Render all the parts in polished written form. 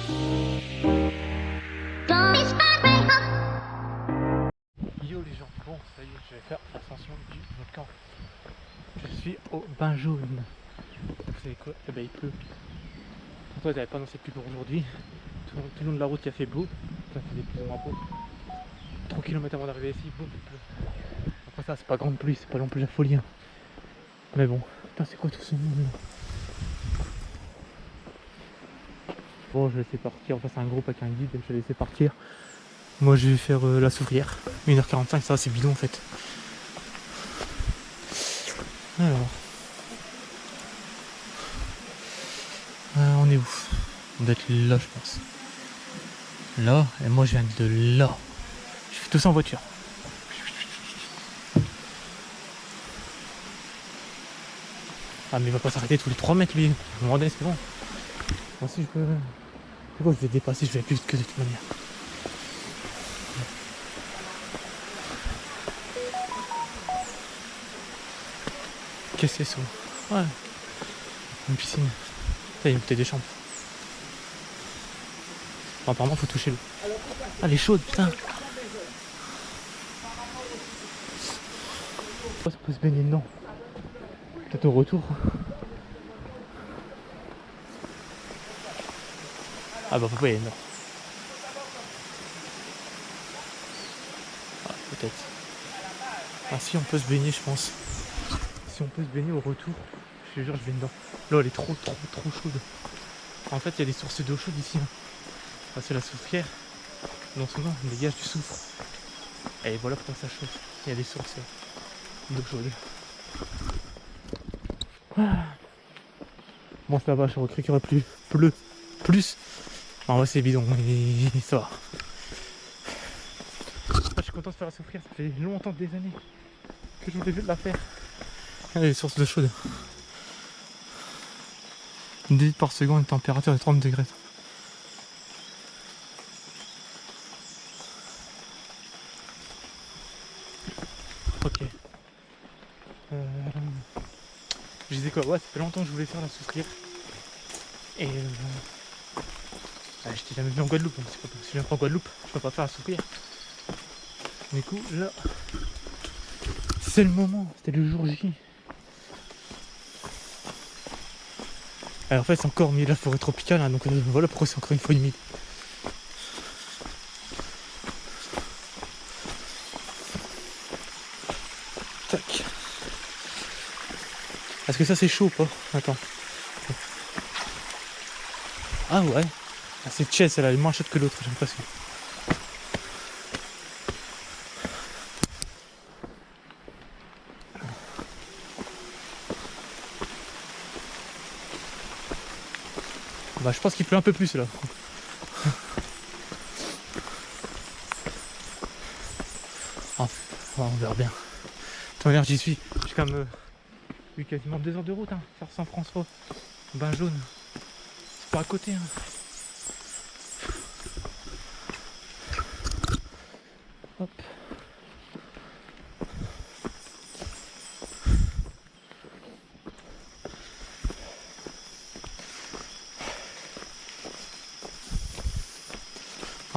Yo les gens, bon ça y est, je vais faire l'ascension du volcan. Je suis au bain jaune. Vous savez quoi? Eh ben il pleut. Pourtant il n'avait pas annoncé plus pour aujourd'hui. Tout le long de la route il a fait beau. Ça faisait plus ou moins beau. 3 km avant d'arriver ici, boum, il pleut. Après ça c'est pas grande pluie, c'est pas non plus la folie. Hein. Mais bon, putain c'est quoi tout ce monde là? Bon je vais laisser partir, enfin c'est un groupe avec un guide, je vais laisser partir. Moi je vais faire la soufrière. 1h45, ça c'est bidon en fait. Alors. On est où? On doit être là je pense. Là, et moi je viens de là. Je fais tout ça en voiture. Ah mais il va pas s'arrêter tous les 3 mètres lui. Je me demandais c'est bon. Moi aussi je peux. C'est quoi, je vais dépasser, je vais plus vite que de toute manière. Qu'est-ce que c'est ça? Ouais. Une piscine. Ça y est, une bouteille de chambre. Bon, apparemment faut toucher l'eau. Ah elle est chaude putain. On peut se baigner dedans. Peut-être au retour. Ah bah faut pas y aller dedans. Ah, peut-être. Ah si on peut se baigner je pense. Si on peut se baigner au retour, je te jure je vais dedans. L'eau elle est trop chaude. En fait il y a des sources d'eau chaude ici. Hein. Ah, c'est la soufrière. Non seulement on dégage du soufre. Et voilà pourquoi ça chauffe. Il y a des sources d'eau chaude. Ah. Bon ça va, je recrée qu'il y aurait plus. En vrai c'est bidon, mais ça va. Ah, je suis content de faire la soufrière, ça fait longtemps, des années que je voulais la faire. Il y a des sources d'eau chaude. 10 litres par seconde, une température de 30 degrés. Ok. Je disais quoi? Ouais, ça fait longtemps que je voulais faire la soufrière. Et je t'ai jamais vu en Guadeloupe, donc si je viens pas en Guadeloupe, je peux pas faire la soufrière. Du coup, là, c'est le moment, c'était le jour J. Alors en fait, c'est encore au milieu de la forêt tropicale, hein, donc voilà pourquoi c'est encore une fois humide. Tac. Est-ce que ça c'est chaud ou pas? Attends. Ah ouais. Ah, cette chaise, elle est moins chaude que l'autre, j'ai l'impression. Bah je pense qu'il pleut un peu plus là. Ah, on verra bien. De toute manière j'y suis. J'ai quand même eu quasiment 2 heures de route, hein, faire Saint-François. Bain jaune. C'est pas à côté. Hein. Hop.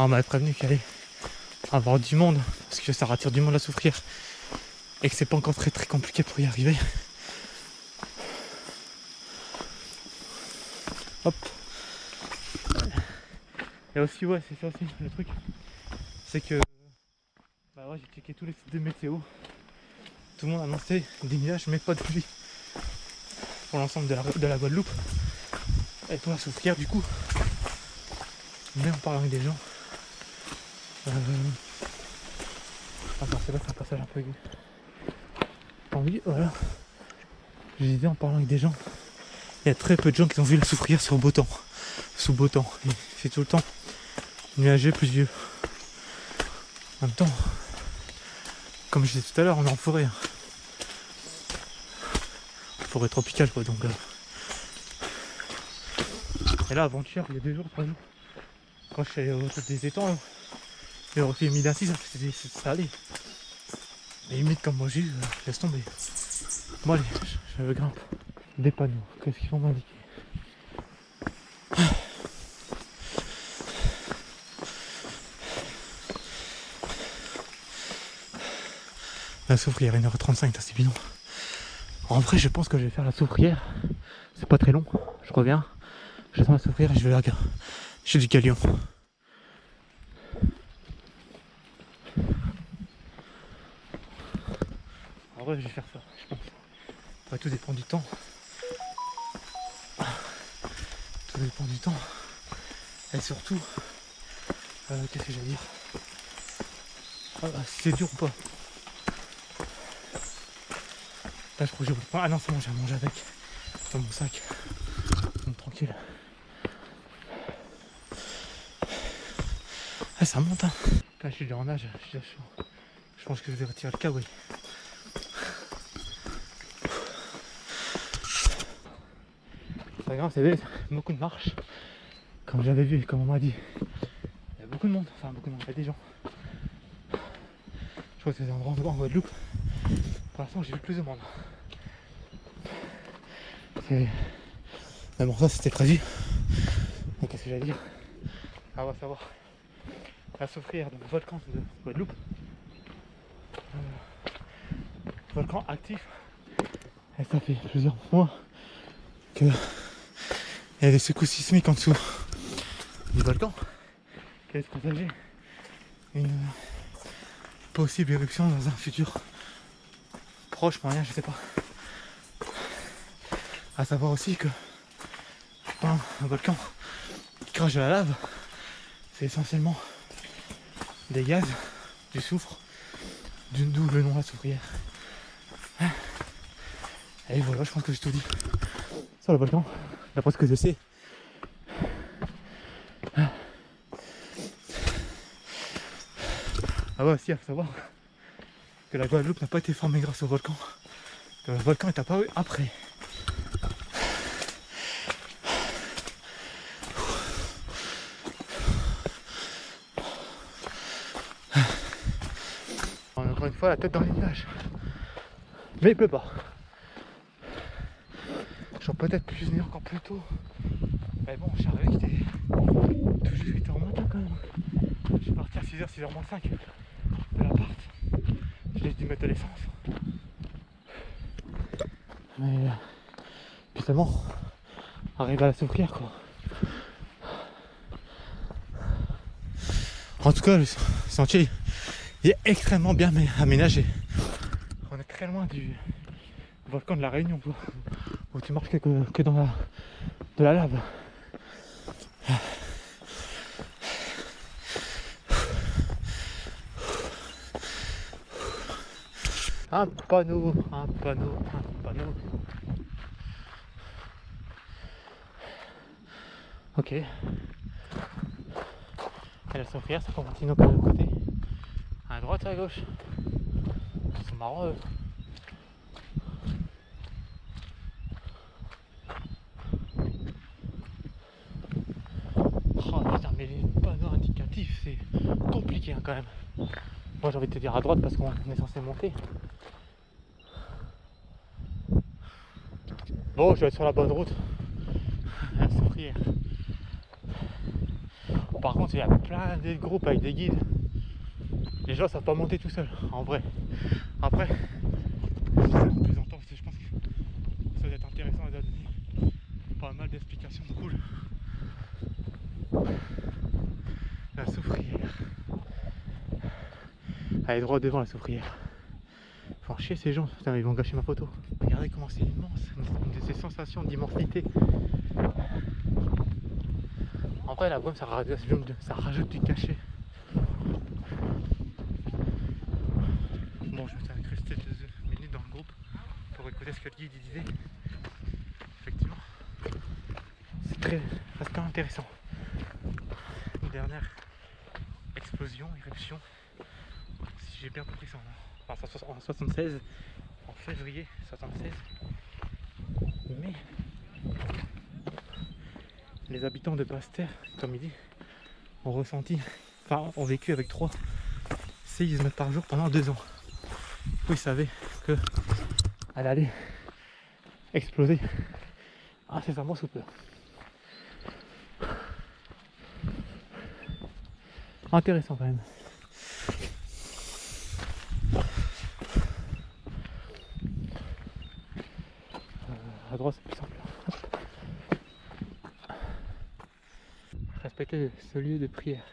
Ah, on m'avait prévenu qu'il allait avoir du monde, parce que ça rattire du monde à souffrir. Et que c'est pas encore très compliqué pour y arriver. Hop. Et aussi ouais c'est ça aussi le truc. C'est que bah ouais j'ai checké tous les sites de météo. Tout le monde a annoncé des nuages mais pas de pluie. Pour l'ensemble de la Guadeloupe. Et pour la soufrière du coup. Mais en parlant avec des gens. Enfin c'est là c'est un passage un peu aigu. Oui, voilà. Je disais en parlant avec des gens. Il y a très peu de gens qui ont vu la soufrière sur beau temps. Sous beau temps. Il fait tout le temps nuageux, pluvieux. En même temps, comme je disais tout à l'heure, on est en forêt. Hein. Forêt tropicale quoi donc. Et là avant-hier, il y a 2 jours, 3 jours, quand je suis allé au top des étangs, il aurait fait 1006, ça allait. Mais humide comme moi j'ai eu, laisse tomber. Bon allez, je grimpe. Des panneaux, qu'est-ce qu'ils vont m'indiquer? La Soufrière, 1h35, c'est bidon. En vrai, je pense que je vais faire la Soufrière. C'est pas très long. Je reviens. Je descends la Soufrière et je vais la gare. J'ai du Galion. En vrai, je vais faire ça, je pense. Après, tout dépend du temps. Tout dépend du temps. Et surtout, qu'est-ce que j'allais dire, si c'est dur ou pas. Là, je crois que je vais prendre. Ah non, c'est bon, j'ai à manger avec. Dans mon sac. Donc, tranquille. Ah, ça monte, hein. Là, je suis déjà en nage, je suis déjà chaud. Je pense que je vais retirer le kawaii. C'est pas grave, c'est beaucoup de marches. Comme j'avais vu, comme on m'a dit, il y a beaucoup de monde. Enfin, beaucoup de monde, il y a des gens. Je crois que c'est un grand endroit en Guadeloupe. Pour l'instant, j'ai vu plus de monde. Mais bon, ça c'était prévu. Donc, qu'est-ce que j'allais dire? Ah, on va savoir. La Soufrière, donc volcan de Guadeloupe. Volcan actif. Et ça fait plusieurs mois que il y a des secousses sismiques en dessous du volcan qui laisse présager une possible éruption dans un futur proche, moyen, je sais pas. À savoir aussi que un volcan qui crache de la lave, c'est essentiellement des gaz, du soufre, d'où le nom la Soufrière. Et voilà, je pense que j'ai tout dit sur le volcan, d'après ce que je sais. Ah ouais, aussi, il faut savoir que la Guadeloupe n'a pas été formée grâce au volcan. Que le volcan est apparu après. Encore une fois, la tête dans les nuages. Mais il pleut pas. J'aurais peut-être pu venir encore plus tôt. Mais bon, je suis arrivé qu'il était tout juste 8h matin quand même. Je suis parti à 6h, 6h moins 5 de l'appart. J'ai dû mettre de l'essence. Mais finalement, arrive à la Soufrière quoi. En tout cas, le sentier est extrêmement bien aménagé. On est très loin du volcan de la Réunion quoi, où tu marches que dans de la lave. Un panneau. Ok. Et la Soufrière, ça continue de l'autre côté. À droite ou à gauche. Ils sont marrants eux. Oh putain, mais les panneaux indicatifs, c'est compliqué hein, quand même. Moi j'ai envie de te dire à droite parce qu'on est censé monter. Bon, je vais être sur la bonne route. La Soufrière. Par contre, il y a plein de groupes avec des guides. Les gens savent pas monter tout seuls, en vrai. Après, je pense que ça doit être intéressant et donner pas mal d'explications cool. La Soufrière. Elle est droit devant la Soufrière. Faut en chier ces gens, putain, ils vont gâcher ma photo. Regardez comment c'est immense, une de ces sensations d'immensité. En vrai, la brume, ça rajoute du cachet. Bon, je me suis incrusté 2 minutes dans le groupe pour écouter ce que le guide disait. Effectivement, c'est très restant intéressant. Une dernière explosion, éruption, si j'ai bien compris ça, en 76, en février 76. Mais les habitants de Basse-Terre, comme il dit, ont vécu avec 3 séismes par jour pendant 2 ans. Ils savaient qu'elle allait exploser incessamment sous peu. Intéressant quand même. respecter ce lieu de prière.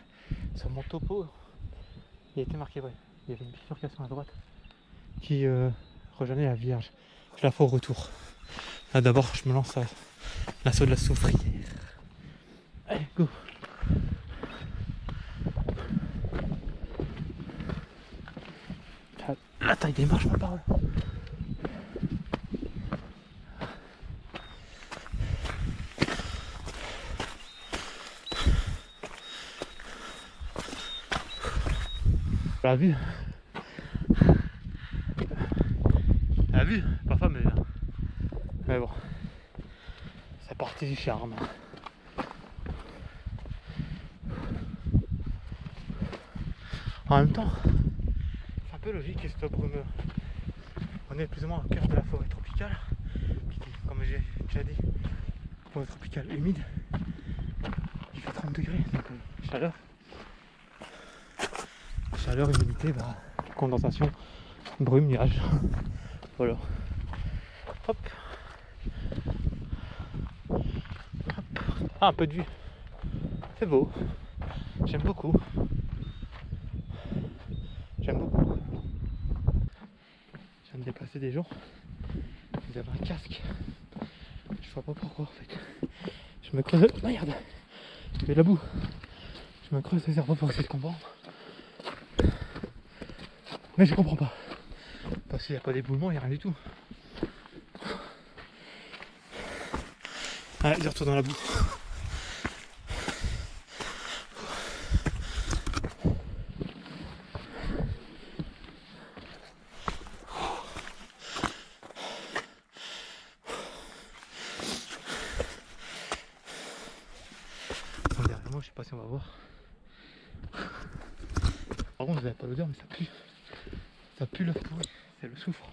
Sur mon topo, il a été marqué, ouais, il y avait une bifurcation à droite qui rejoignait la Vierge. Je la fais au retour. Là d'abord, je me lance à l'assaut de la soufrière. Allez, go! La taille des marches me parle. La vue. La vue, parfois mais bon, c'est partie du charme. En même temps, c'est un peu logique que ce soit brumeux. On est plus ou moins au cœur de la forêt tropicale, qui, comme j'ai déjà dit, forêt tropicale humide. Il fait 30 degrés, donc chaleur, humidité, condensation, brume, nuage. Voilà. Hop. Hop. Ah, un peu de vue. C'est beau. J'aime beaucoup. J'aime beaucoup. Je viens de dépasser des gens. Ils avaient un casque. Je vois pas pourquoi en fait. Je me creuse. Merde. Je vais la boue. Je me creuse le cerveau pour essayer de comprendre. Mais je comprends pas. Parce qu'il n'y a pas d'éboulement, il n'y a rien du tout. Allez, je retourne dans la boue. Derrière moi, je sais pas si on va voir. Par contre, vous n'avez pas l'odeur, mais ça pue. Ça pue l'œuf pourri. C'est le soufre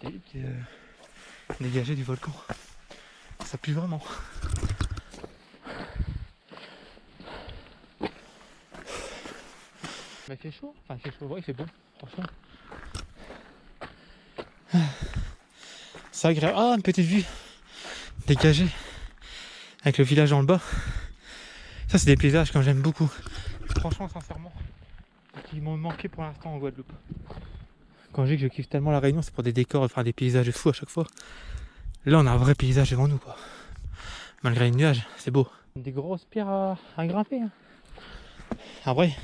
qui est dégagé du volcan. Ça pue vraiment. Mais il fait chaud. Enfin, il fait chaud. Ouais, il fait bon, franchement. C'est agréable. Ah, une petite vue dégagée avec le village en le bas. Ça, c'est des paysages que j'aime beaucoup. Franchement, sincèrement, qui m'ont manqué pour l'instant en Guadeloupe. Quand je dis que je kiffe tellement la Réunion, c'est pour des décors, enfin des paysages de fou à chaque fois. Là, on a un vrai paysage devant nous, quoi. Malgré les nuages, c'est beau. Des grosses pierres à grimper. Hein. En vrai,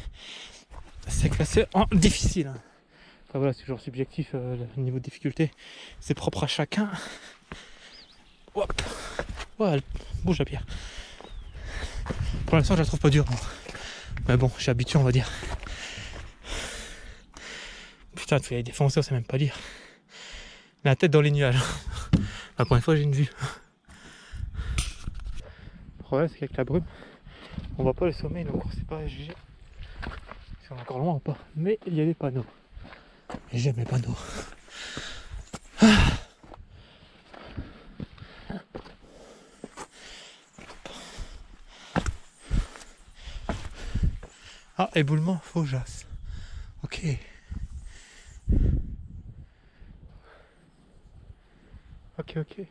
c'est classé en difficile. Hein. Enfin voilà, c'est toujours subjectif, le niveau de difficulté. C'est propre à chacun. Hop. Ouais, elle bouge la pierre. Pour l'instant, je la trouve pas dure. Bon. Mais bon, je suis habitué, on va dire. Putain, tu fais les défenseurs, c'est même pas dire. La tête dans les nuages. La première fois, j'ai une vue. Le problème, c'est qu'avec la brume, on voit pas le sommet, donc on sait pas juger si on est encore loin ou pas. Mais il y a des panneaux. Et j'aime les panneaux. Ah, éboulement Faujas. Ok. Ok.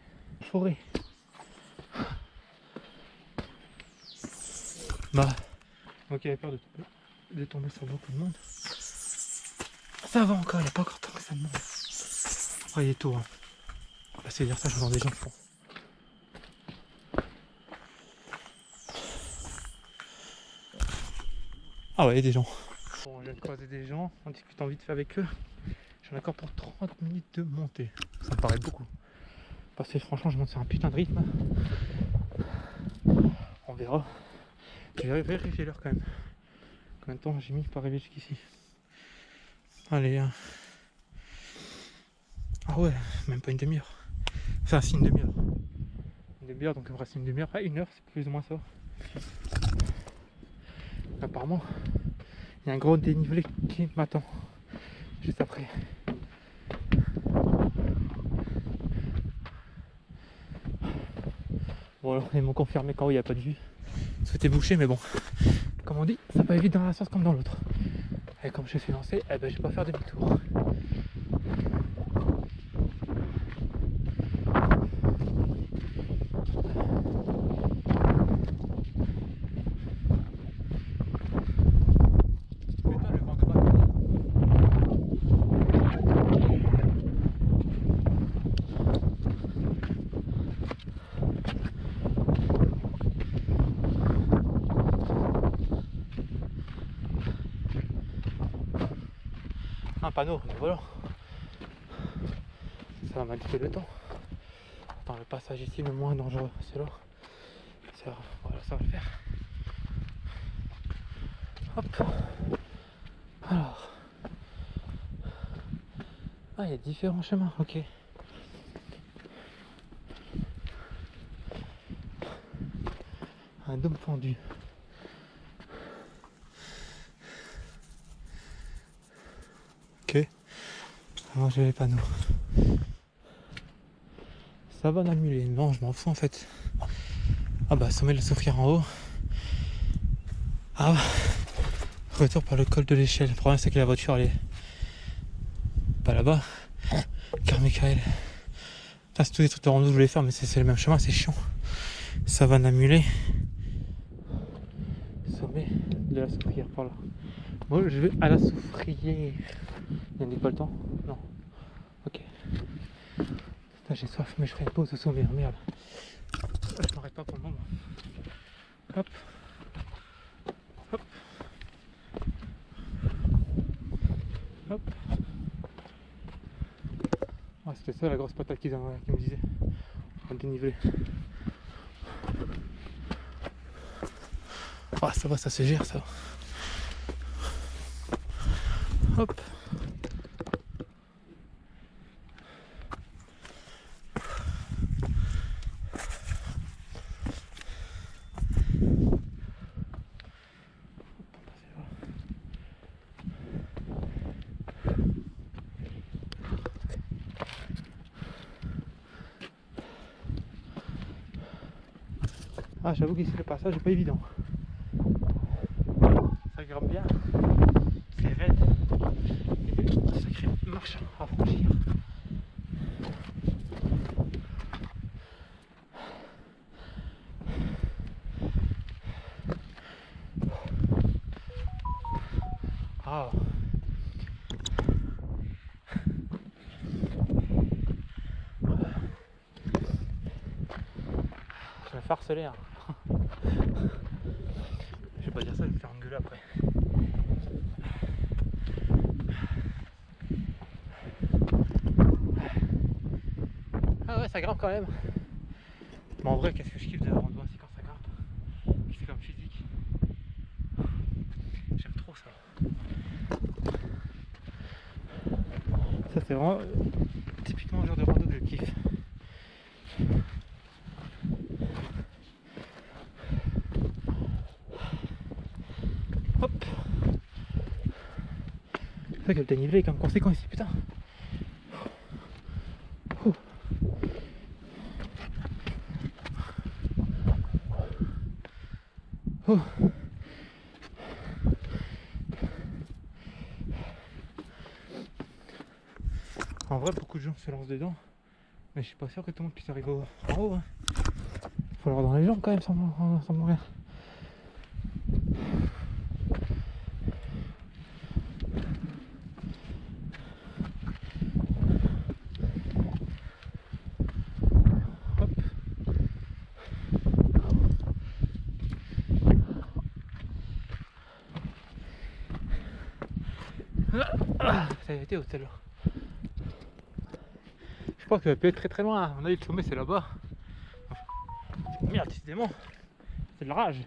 Forêt. Ok, il avait peur de tomber sur beaucoup de monde. Ça va encore, il n'y a pas encore tant que ça de monde. Oh, il est tôt. Hein. Bah, c'est dire ça, je vois des gens qui font. Ah ouais, il y a des gens. Bon, je viens de croiser des gens, en discutant vite fait avec eux. J'en ai encore pour 30 minutes de montée. Ça me paraît beaucoup. Parce que franchement, je monte sur un putain de rythme. On verra. Je vais vérifier l'heure quand même. Combien de temps j'ai mis pour arriver jusqu'ici? Allez. Ah ouais, même pas une demi-heure. Enfin, si, une demi-heure. Une demi-heure, donc il me reste une demi-heure. Une heure, c'est plus ou moins ça. Apparemment, il y a un gros dénivelé qui m'attend. Juste après. Bon alors, ils m'ont confirmé qu'en haut il n'y a pas de vue. C'était bouché, mais bon. Comme on dit, ça peut aller vite dans un sens comme dans l'autre. Et comme je suis lancé, je vais pas faire demi-tour. panneau, mais voilà. Ça va m'indiquer le temps. Attends, le passage ici le moins dangereux, c'est là. Voilà, ça va le faire. Hop. Alors. Ah, il y a différents chemins, ok. Un dôme fendu. Ok. Alors j'ai les panneaux. Ça va l'annuler. Non, je m'en fous en fait. Ah bah sommet de la Soufrière en haut. Ah, retour par le col de l'échelle. Le problème c'est que la voiture elle est pas là-bas. Carmichael. C'est tous des trucs de rando que je voulais faire, mais c'est le même chemin, c'est chiant. Ça va n'annuler. Sommet de la Soufrière par là. Moi je vais à la Soufrière. Il n'y a pas le temps? Non. Ok. Putain, j'ai soif, mais je ferai une pause au sommet. Merde. Je m'arrête pas pour le moment. Hop. Hop. Hop. Ah, c'était ça la grosse patate qui me disait. On va déniveler. Ah, ça va, ça se gère ça. Hop. Ah, j'avoue qu'ici le passage n'est pas évident. Ça grimpe bien. C'est raide. Il y a des sacrées marches à franchir. Ah. Je vais me harceler. Hein. Je vais pas dire ça, je vais me faire engueuler après. Ah ouais, ça grimpe quand même. Mais en vrai, qu'est-ce que je kiffe de la rando aussi quand ça grimpe. C'est comme physique. J'aime trop ça. Ça c'est vraiment typiquement le genre de rando que je kiffe. Hop. C'est vrai que le dénivelé est comme conséquent ici, putain. Oh. En vrai, beaucoup de gens se lancent dedans, mais je suis pas sûr que tout le monde puisse arriver en haut. Hein. Faut l'avoir dans les jambes quand même sans mourir. Ah, ça a été haut celle-là. Je pense qu'elle peut être très très loin. À mon avis, le sommet c'est là-bas. Merde, décidément, c'est de la rage.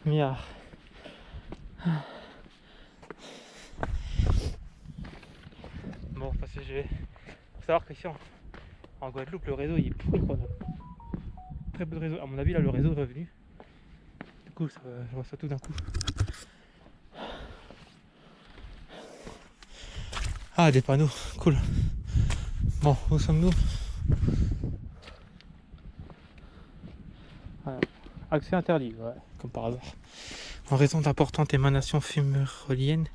Merde. Bon, parce que faut savoir qu'ici en Guadeloupe, le réseau il est pourri quoi. Très peu de réseau. À mon avis, là, le réseau est revenu. Du coup, je vois ça tout d'un coup. Ah, des panneaux, cool. Bon, où sommes-nous? Ouais. Accès interdit, ouais, comme par hasard. En raison d'importantes émanations fuméroliennes.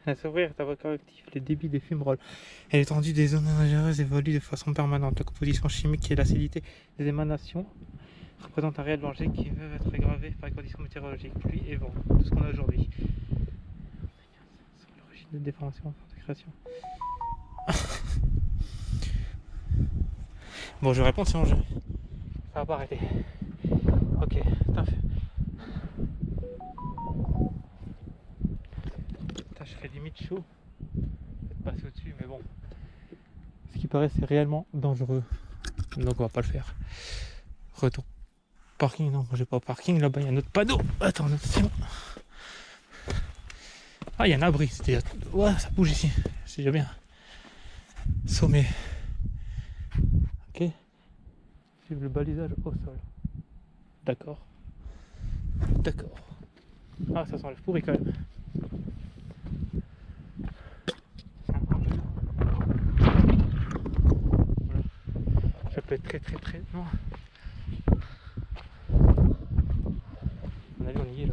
À s'ouvrir ta voie corrective, les débits des fumerolles et l'étendue des zones dangereuses évoluent de façon permanente. La composition chimique et l'acidité des émanations représentent un réel danger qui peut être aggravé par les conditions météorologiques, pluie et vent, tout ce qu'on a aujourd'hui. Sur l'origine de déformation de création. Bon, je réponds sinon ça va pas arrêter. Ok. Ok, putain, je serais limite chaud de passer au-dessus, mais bon. Ce qui paraît, c'est réellement dangereux. Donc on va pas le faire. Retour. Parking, non, j'ai pas parking. Là-bas, il y a un autre panneau. Attends, attention. Ah, il y a un abri. Ouais, ça bouge ici. C'est déjà bien. Sommet. Ok. Suivre le balisage au sol. D'accord. D'accord. Ah, ça s'enlève pourri quand même. Voilà. Ça peut être très noir. On y est là.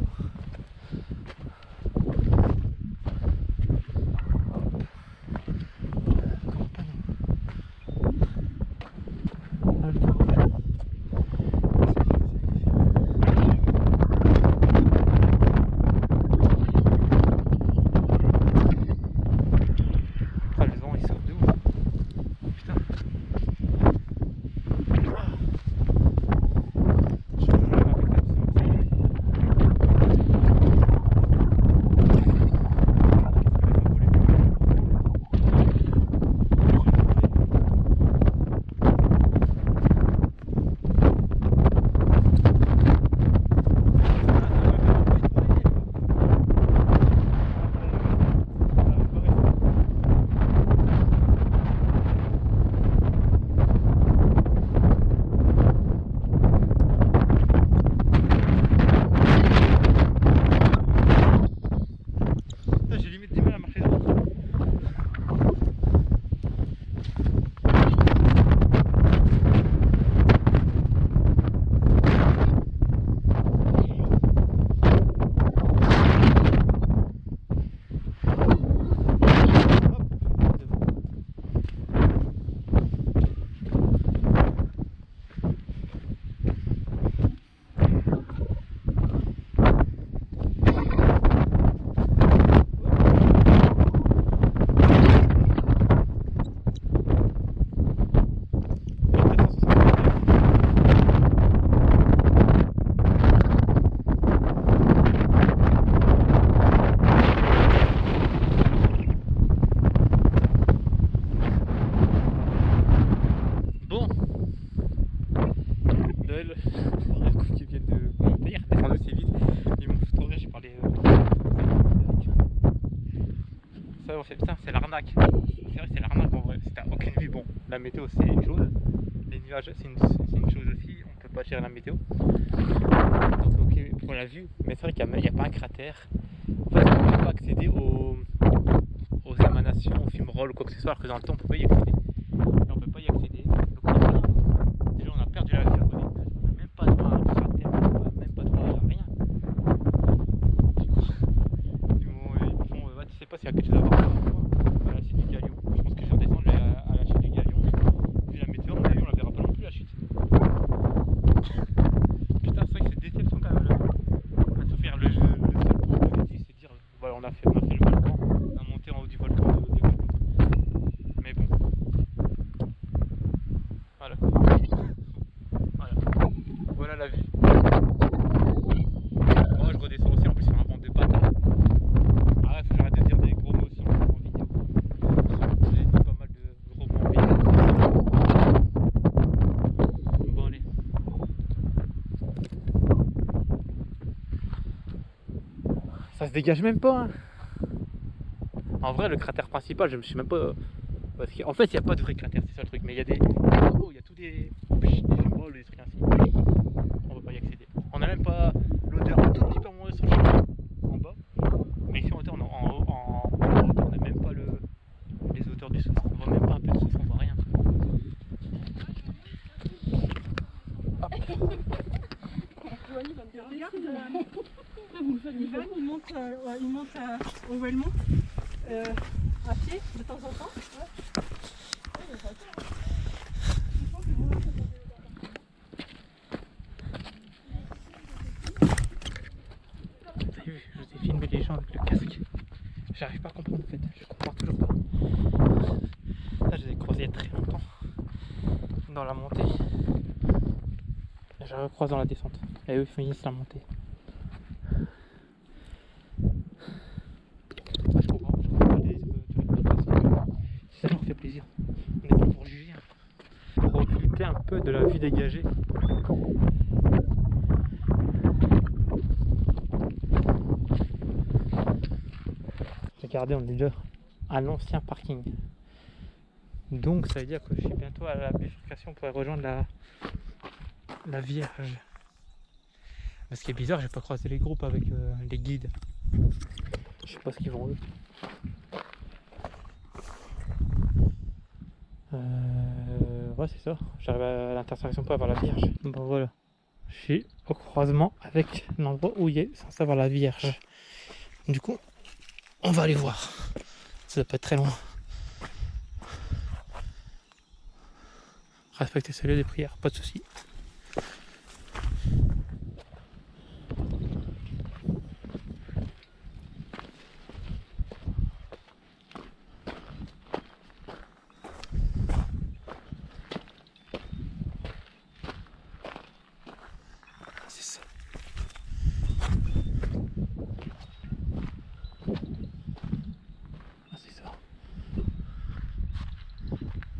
Putain, c'est l'arnaque. C'est vrai, c'est l'arnaque en vrai. Si t'as aucune vue, bon, la météo c'est une chose, les nuages c'est une chose aussi, on peut pas gérer la météo. Donc, ok, pour la vue, mais c'est vrai qu'il n'y a pas un cratère. En fait, on peut pas accéder aux émanations, aux fumerolles ou quoi que ce soit, alors que dans le temps on peut pas y accéder. Et on peut pas y accéder. Donc, déjà, on a perdu la vue à côté. On n'a même pas droit à un cratère, même pas droit à rien. Du coup, tu sais pas s'il y a quelque chose à voir. À la chute du Galion. Je pense que je vais redescendre à la chute du Galion. Vu la météo, on la verra pas non plus la chute. Putain, c'est vrai que c'est déception quand même. À se faire le seul point positif, c'est dire voilà, on a fait le volcan, on a monté en haut du volcan de Galion. Mais bon. Voilà. Voilà la vue. Moi je redescends aussi en plus sur un vent de bâtard. Ah ouais, faut que j'arrête de dire des gros mots sur en vidéo. J'ai dit pas mal de gros mots en vidéo. Bon allez. Ça se dégage même pas hein. En vrai le cratère principal, je me suis même pas... Parce qu'en fait il n'y a pas de vrai cratère, c'est ça le truc. Mais il y a des... Oh, il y a tous des fumerolles, des trucs ainsi. On peut pas y accéder. On n'a même pas l'odeur un tout petit peu moins sur le chemin en bas. Mais ici en hauteur, en hauteur, on n'a même pas les hauteurs du soufre. On voit même pas un peu de soufre, on voit rien. Hop. Il monte au Belmont à pied de temps en temps. T'as vu, je t'ai filmé les gens avec le casque. J'arrive pas à comprendre en fait, je comprends toujours pas. Là je les ai croisés il y a très longtemps dans la montée. je la recroise dans la descente. Et eux finissent la montée. Ah, je comprends pas les ça leur fait plaisir. On n'est pas pour juger. Hein. Profiter un peu de la vue dégagée. Regardez, on est déjà à l'ancien parking. Donc ça veut dire que je suis bientôt à la bifurcation pour rejoindre la Vierge. Mais ce qui est bizarre, j'ai pas croisé les groupes avec les guides. Je sais pas ce qu'ils vont eux. Ouais, c'est ça. J'arrive à l'intersection pour avoir la Vierge. Bon voilà. Je suis au croisement avec l'endroit où il est censé avoir la Vierge. Du coup, on va aller voir. Ça doit pas être très loin. Respecter ce lieu des prières, pas de soucis. C'est ça. Ah, c'est ça.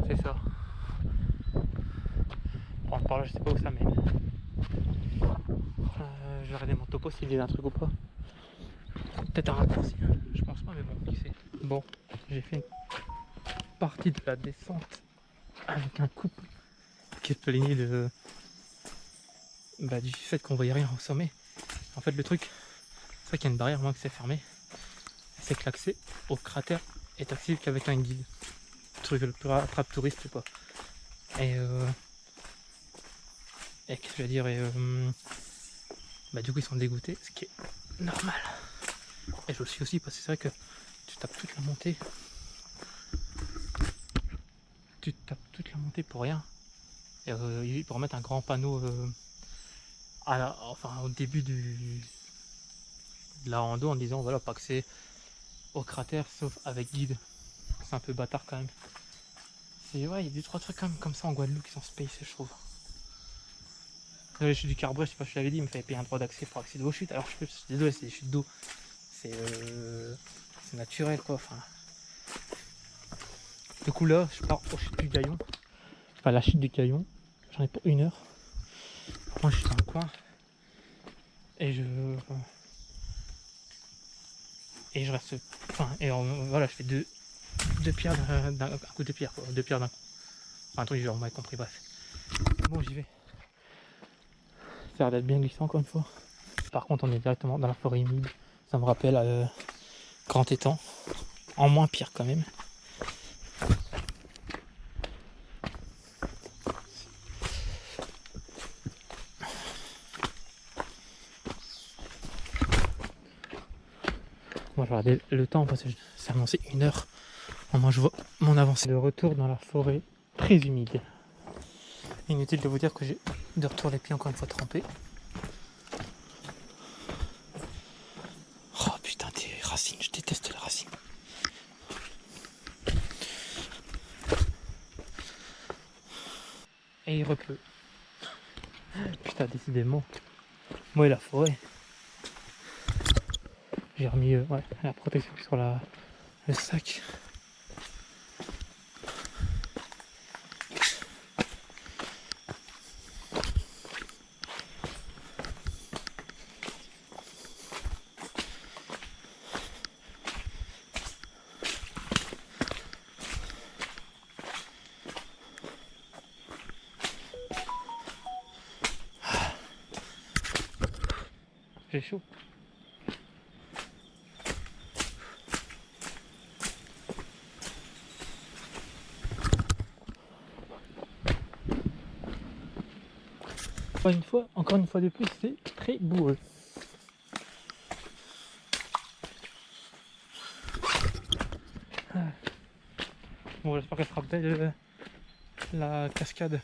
C'est ça. Bon, par là, je sais pas où ça mène. Je vais regarder mon topo s'il dit un truc ou pas. Peut-être un raccourci, hein. Je pense pas, mais bon, qui sait. Bon, j'ai fait une partie de la descente avec un couple qui se plaignait du fait qu'on voyait rien au sommet. En fait, le truc, c'est vrai qu'il y a une barrière, moins que c'est fermé. C'est que l'accès au cratère est accessible qu'avec un guide. Le truc le plus attrape touriste, quoi. Et qu'est-ce que je veux dire, du coup, ils sont dégoûtés, ce qui est normal. Et je le suis aussi parce que c'est vrai que tu tapes toute la montée. Tu tapes toute la montée pour rien. Et pour mettre un grand panneau au début de la rando en disant voilà, pas accès au cratère sauf avec guide. C'est un peu bâtard quand même. Ouais, il y a 2-3 trucs comme ça en Guadeloupe qui sont space, je trouve. Je suis du Carbret, je sais pas si je l'avais dit, il me fallait payer un droit d'accès pour accéder aux chutes. Alors je suis désolé, c'est des chutes d'eau. C'est naturel quoi. Enfin. Du coup là, je pars aux chutes du Gaillon. Enfin la chute du Gaillon. J'en ai pour 1 heure. Moi je suis dans le coin. Et je reste. Voilà, je fais deux pierres d'un coup de pierre quoi. 2 pierres d'un coup. Enfin un truc genre, on m'a compris, bref. Bon j'y vais. Ça a l'air d'être bien glissant encore une fois. Par contre on est directement dans la forêt humide. Ça me rappelle Grand Étang. En moins pire quand même. Moi je vais regarder le temps parce que c'est annoncé 1 heure. Moi je vois mon avancée de retour dans la forêt très humide. Inutile de vous dire que j'ai de retour les pieds encore une fois trempés. Oh putain, des racines, je déteste les racines. Et il repleut. Putain, décidément. Moi et la forêt. J'ai remis la protection sur le sac. J'ai chaud. Encore une fois de plus, c'est très boueux. Bon, j'espère qu'elle sera belle la cascade.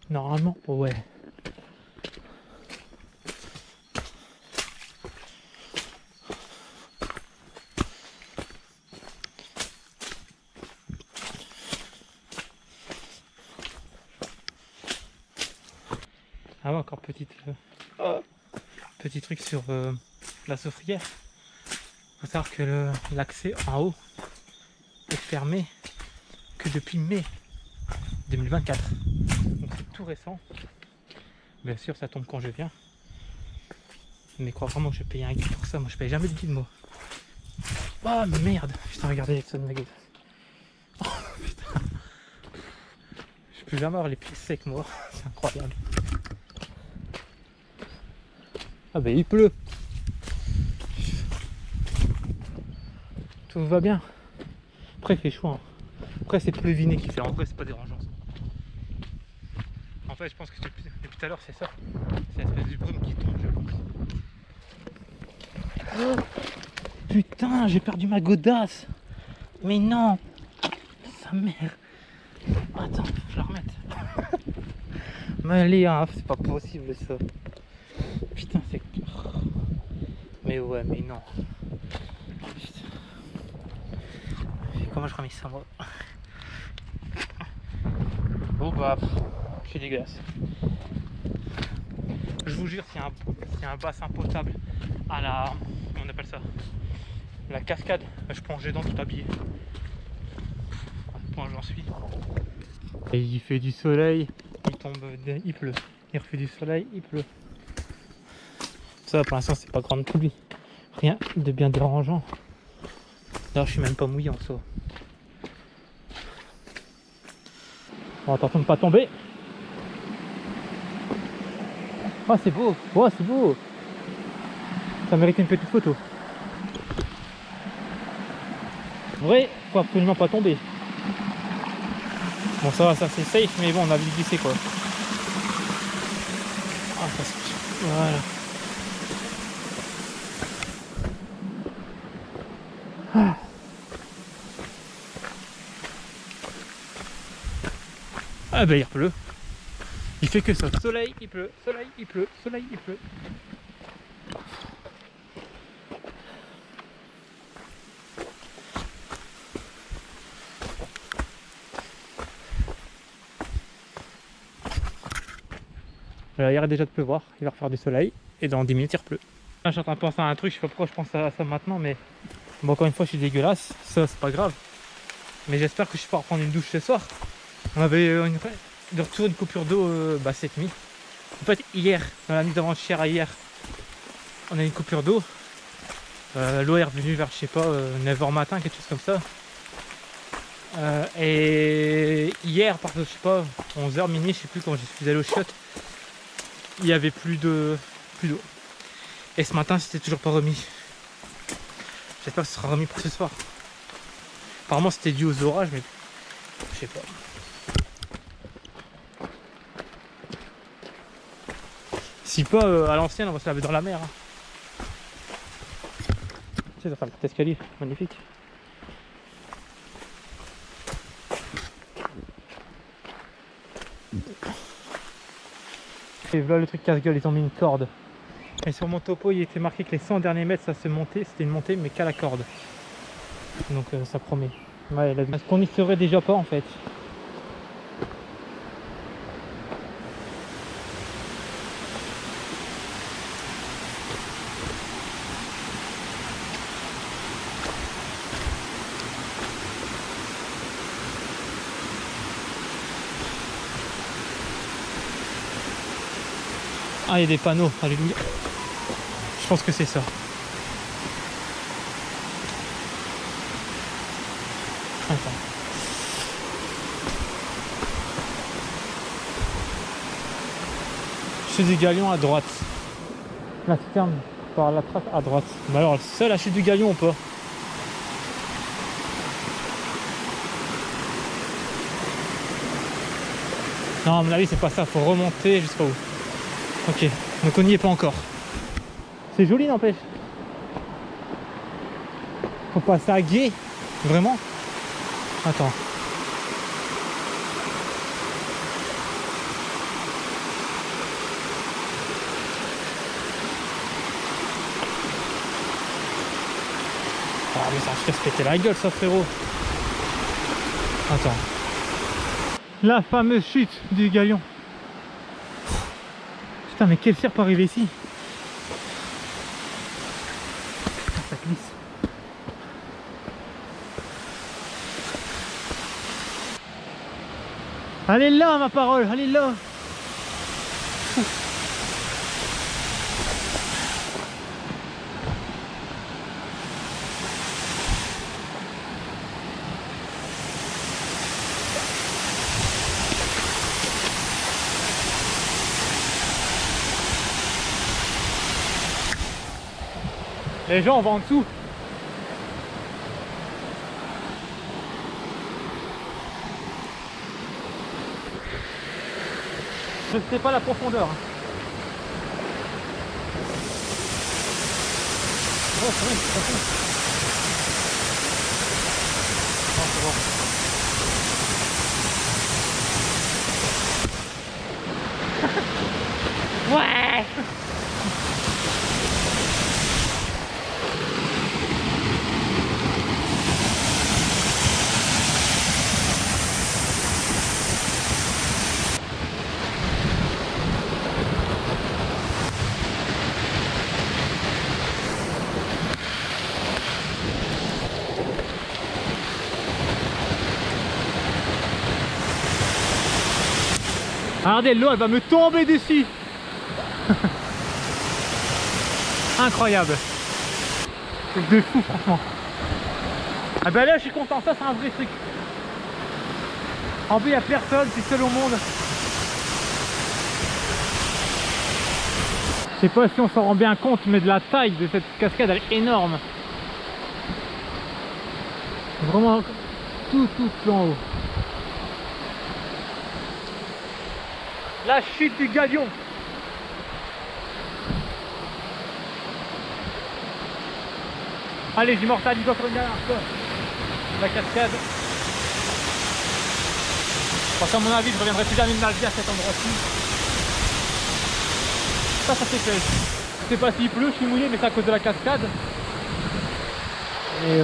Normalement, ouais. Ah ouais, encore petit truc sur la soufrière. Il faut savoir que l'accès en haut est fermé que depuis mai 2024. Donc c'est tout récent. Bien sûr, ça tombe quand je viens. Mais crois vraiment que je paye un guide pour ça. Moi, je paye jamais de guide, moi. Oh merde! Putain, regardez avec ça de ma gueule. Oh putain! Je peux jamais avoir les pieds secs, moi. C'est incroyable. Ah bah il pleut. Tout va bien. Après il fait chaud. Hein. Après c'est pleuviné qui fait. En vrai c'est pas dérangeant. Ça. En fait je pense que depuis tout à l'heure c'est ça. C'est l'espèce de brume qui tombe je pense. Oh, putain j'ai perdu ma godasse. Mais non. Sa mère. Attends, je la remette. Mais allez hein, c'est pas possible ça. Putain c'est... Mais ouais mais non. Putain. Comment je remis ça moi? Bon bah je suis dégueulasse. Je vous jure s'il y a un bassin potable à la... comment on appelle ça? La cascade, je plongeais dedans tout habillé. À ce point j'en suis. Et il fait du soleil, il tombe, il pleut. Il refait du soleil, il pleut. Ça pour l'instant c'est pas grande pluie. Rien de bien dérangeant. D'ailleurs je suis même pas mouillé en soi. Bon, attention de pas tomber. Oh c'est beau, oh c'est beau. Ça mérite une petite photo. En vrai, faut absolument pas tomber. Bon ça va, ça c'est safe, mais bon on a vite glissé quoi. Ah, ça c'est... Voilà. Ah. Ah bah il pleut. Il fait que ça. Soleil, il pleut, soleil, il pleut, soleil, il pleut. Là, il arrête déjà de pleuvoir, il va refaire du soleil et dans 10 minutes il repleut. Là, je suis en train de penser à un truc, je sais pas pourquoi je pense à ça maintenant, mais bon, encore une fois je suis dégueulasse, ça c'est pas grave. Mais j'espère que je pourrai reprendre une douche ce soir. On avait de retour une coupure d'eau cette nuit. En fait hier, dans la nuit d'avant-hier à hier, on a une coupure d'eau. L'eau est revenue vers je sais pas 9h matin, quelque chose comme ça. Et hier, par je sais pas, 11h minuit, je sais plus quand je suis allé au chiottes, il y avait plus d'eau. Et ce matin c'était toujours pas remis. J'espère que ce sera remis pour ce soir. Apparemment c'était dû aux orages, mais je sais pas. Si pas à l'ancienne on va se laver dans la mer. Hein. Tu sais ça fait un petit escalier, magnifique. Et voilà le truc casse-gueule, ils ont mis une corde. Et sur mon topo il était marqué que les 100 derniers mètres ça se montait, c'était une montée mais qu'à la corde. Donc ça promet. Ouais, est-ce qu'on y serait déjà pas en fait? Ah il y a des panneaux, alléluia. Je pense que c'est ça. Attends. Chute du Galion à droite. La citerne par la trace à droite. Mais alors c'est la chute du Galion ou pas? Non à mon avis c'est pas ça, faut remonter jusqu'à où. Ok, donc on n'y est pas encore. C'est joli n'empêche. Faut passer à gué. Vraiment? Attends. Ah mais ça se fait péter la gueule ça frérot. Attends. La fameuse chute du Galion. Putain, mais quel cirque pour arriver ici? Putain, ça glisse. Allez là, ma parole, allez là. Les gens, on va en dessous. Je sais pas la profondeur. Oh, c'est vrai, c'est pas fou. Non, c'est bon. Ouais. Regardez, l'eau elle va me tomber dessus. Incroyable. C'est de fou franchement. Ah ben là je suis content, ça c'est un vrai truc. En plus il n'y a personne, c'est seul au monde. Je sais pas si on s'en rend bien compte, mais de la taille de cette cascade elle est énorme. Vraiment tout en haut. La chute du Galion. Allez, j'immortalise encore une dernière fois la cascade. Parce qu'à mon avis, je reviendrai plus jamais de ma vie à cet endroit-ci. Ça fait plaisir. Je sais pas s'il pleut, je suis mouillé, mais c'est à cause de la cascade. Et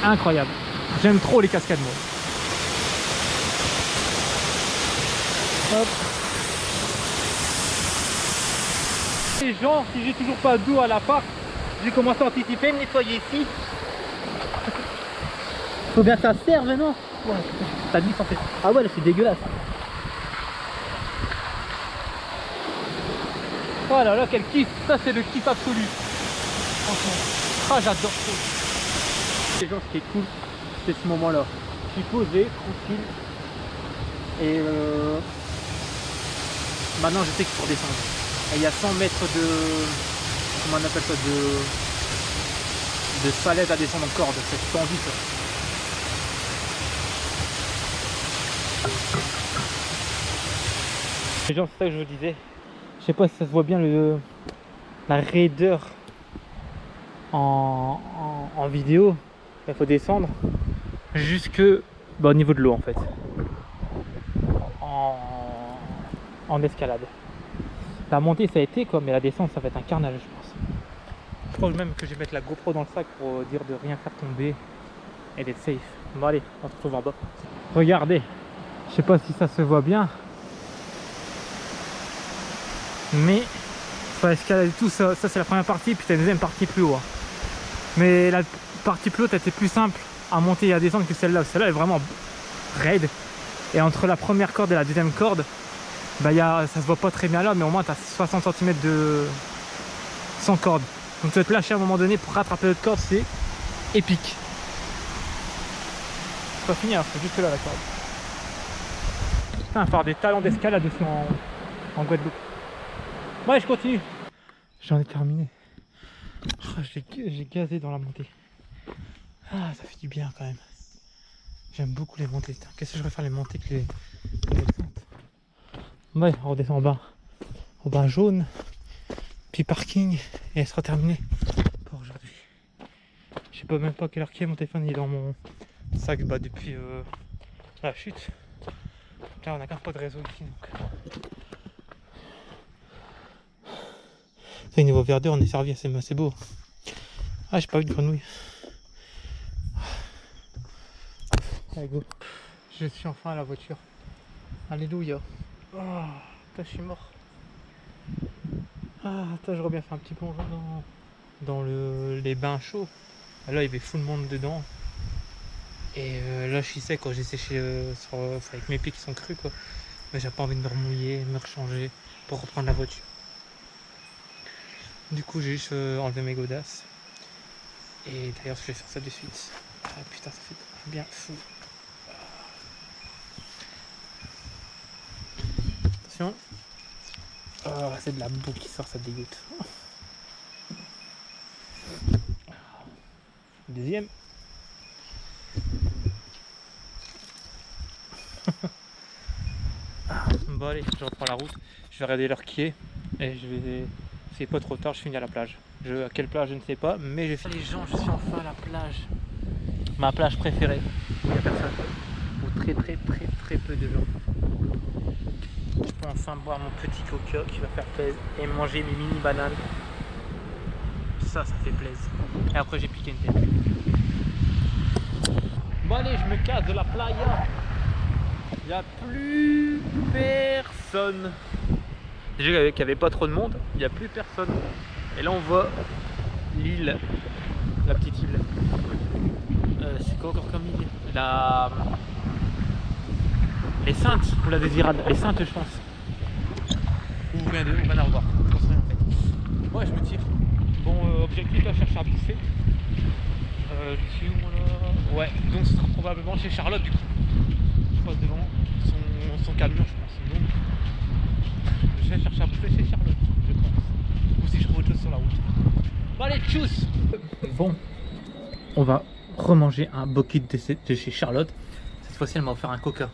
incroyable. J'aime trop les cascades, moi. Hop. Les gens, si j'ai toujours pas d'eau à l'appart, j'ai commencé à anticiper, me nettoyer ici. Faut bien que ça serve, non? Ouais, ça glisse en fait. Ah ouais, là c'est dégueulasse. Oh là là, quel kiff. Ça c'est le kiff absolu. Franchement. Ah, j'adore ça. Les gens, ce qui est cool, c'est ce moment-là. Je suis posé, tranquille. Et maintenant je sais qu'il faut redescendre. Et il y a 100 mètres de... Comment on appelle ça, de falaise à descendre en corde. C'est tendu ça. Les gens, c'est ça que je vous disais. Je sais pas si ça se voit bien la raideur en vidéo. Il faut descendre jusque au niveau de l'eau en fait. En escalade. La montée ça a été quoi, mais la descente ça va être un carnage je pense. Je pense même que je vais mettre la GoPro dans le sac pour dire de rien faire tomber et d'être safe. Bon allez, on se retrouve en bas. Regardez, je sais pas si ça se voit bien, mais sur l'escalade et tout, ça c'est la première partie, puis t'as une deuxième partie plus haut. Mais la partie plus haute était plus simple à monter et à descendre que celle-là. Celle-là est vraiment raide. Et entre la première corde et la deuxième corde, bah ça se voit pas très bien là, mais au moins tu as 60 cm de sans corde. Donc tu vas te lâcher à un moment donné pour rattraper l'autre corde, c'est épique. C'est pas fini, hein, c'est juste là la corde. Putain, il va falloir des talents d'escalade aussi en Guadeloupe. Ouais, je continue. J'en ai terminé. Oh, j'ai gazé dans la montée. Ah, ça fait du bien quand même. J'aime beaucoup les montées. Qu'est-ce que je préfère les montées que les descentes. Ouais, on redescend en bas. Au bain jaune. Puis parking. Et elle sera terminée pour aujourd'hui. Je sais pas même pas à quelle heure qu'il est. Mon téléphone il est dans mon sac depuis la chute. Là on a qu'un peu de réseau ici. Donc. Ça, niveau verdure, on est servi, c'est beau. Ah, j'ai pas vu de grenouille. Allez, go. Je suis enfin à la voiture. Alléluia. Oh. Putain, je suis mort. Ah, attends, j'aurais bien fait un petit plongeon dans les bains chauds. Là, il y avait full monde dedans. Et là, je suis sec, quoi. J'ai séché avec mes pieds qui sont crus, quoi. Mais j'ai pas envie de me remouiller, me rechanger pour reprendre la voiture. Du coup, j'ai juste enlevé mes godasses. Et d'ailleurs, je vais faire ça de suite. Ah putain, ça fait bien fou. Attention. Oh, c'est de la boue qui sort, ça dégoûte. Deuxième. Bon allez, je reprends la route. Je vais regarder l'heure qui est. Et je vais... C'est pas trop tard, je finis à la plage. À quelle plage, je ne sais pas, mais j'ai fait... Les gens, je suis enfin à la plage. Ma plage préférée. Il n'y a personne. Ou très peu de gens. Je peux enfin boire mon petit coca qui va faire plaisir et manger mes mini bananes. Ça fait plaisir. Et après j'ai piqué une tête. Bon allez, je me casse de la playa. Il n'y a plus personne. Déjà qu'il n'y avait pas trop de monde, il n'y a plus personne. Et là on voit l'île, la petite île. C'est quoi encore comme île? Les Saintes, ou la Désirade, les Saintes je pense. Ou bien deux, on va la revoir. En fait. Ouais, je me tire. Bon, objectif à chercher à bouffer. Je suis où là? Ouais, donc ce sera probablement chez Charlotte du coup. Je passe devant son camion, je pense. Donc, je vais chercher à bouffer chez Charlotte, je pense. Ou si je trouve autre chose sur la route. Bon, allez, tchuss! Bon, on va remanger un bucket de chez Charlotte. Cette fois-ci, elle m'a offert un coca.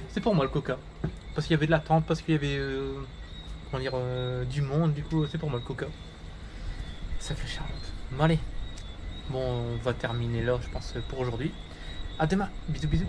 C'est pour moi le coca. Parce qu'il y avait de l'attente, parce qu'il y avait comment dire, du monde, du coup c'est pour moi le coca. Sacré Charlotte. Bon allez. Bon, on va terminer là je pense pour aujourd'hui. À demain. Bisous bisous.